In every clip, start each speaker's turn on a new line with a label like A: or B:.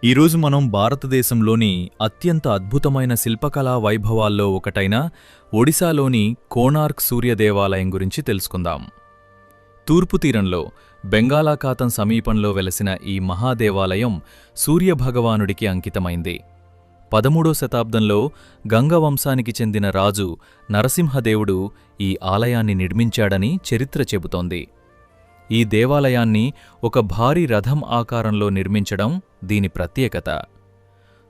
A: ఈరోజు మనం భారతదేశంలోని అత్యంత అద్భుతమైన శిల్పకళా వైభవాల్లో ఒకటైన ఒడిశాలోని కోణార్క్ సూర్య దేవాలయం గురించి తెలుసుకుందాం. తూర్పు తీరంలో బెంగాళాఖాతం సమీపంలో వెలసిన ఈ మహాదేవాలయం సూర్యభగవానుడికి అంకితమైంది. 13వ శతాబ్దంలో గంగవంశానికి చెందిన రాజు నరసింహదేవుడు ఈ ఆలయాన్ని నిర్మించాడని చరిత్ర చెబుతోంది. ఈ దేవాలయాన్ని ఒక భారీ రథం ఆకారంలో నిర్మించడం దీని ప్రత్యేకత.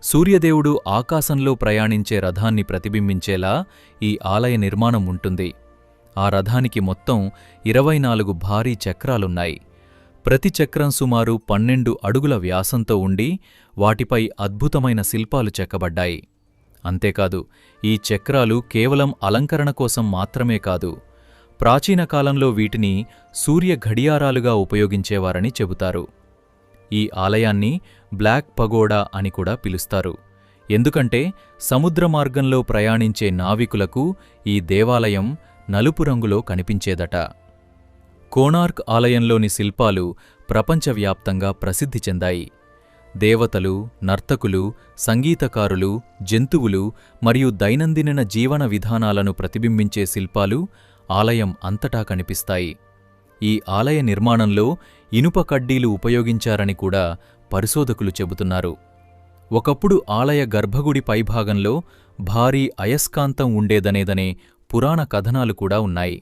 A: సూర్యదేవుడు ఆకాశంలో ప్రయాణించే రథాన్ని ప్రతిబింబించేలా ఈ ఆలయ నిర్మాణం ఉంటుంది. ఆ రథానికి మొత్తం 24 భారీ చక్రాలున్నాయి. ప్రతి చక్రం సుమారు 12 అడుగుల వ్యాసంతో ఉండి వాటిపై అద్భుతమైన శిల్పాలు చెక్కబడ్డాయి. అంతేకాదు, ఈ చక్రాలు కేవలం అలంకరణ కోసం మాత్రమే కాదు, ప్రాచీన కాలంలో వీటిని సూర్య ఘడియారాలుగా ఉపయోగించేవారని చెబుతారు. ఈ ఆలయాన్ని బ్లాక్ పగోడా అని కూడా పిలుస్తారు, ఎందుకంటే సముద్ర మార్గంలో ప్రయాణించే నావికులకు ఈ దేవాలయం నలుపు రంగులో కనిపించేదట. కోణార్క్ ఆలయంలోని శిల్పాలు ప్రపంచవ్యాప్తంగా ప్రసిద్ధి చెందాయి. దేవతలు, నర్తకులు, సంగీతకారులు, జంతువులు మరియు దైనందిన జీవన విధానాలను ప్రతిబింబించే శిల్పాలు ఆలయం అంతటా కనిపిస్తాయి. ఈ ఆలయ నిర్మాణంలో ఇనుప కడ్డీలు ఉపయోగించారని కూడా పరిశోధకులు చెబుతున్నారు. ఒకప్పుడు ఆలయ గర్భగుడి పైభాగంలో భారీ అయస్కాంతం ఉండేదనేదనే పురాణ కథనాలు కూడా ఉన్నాయి.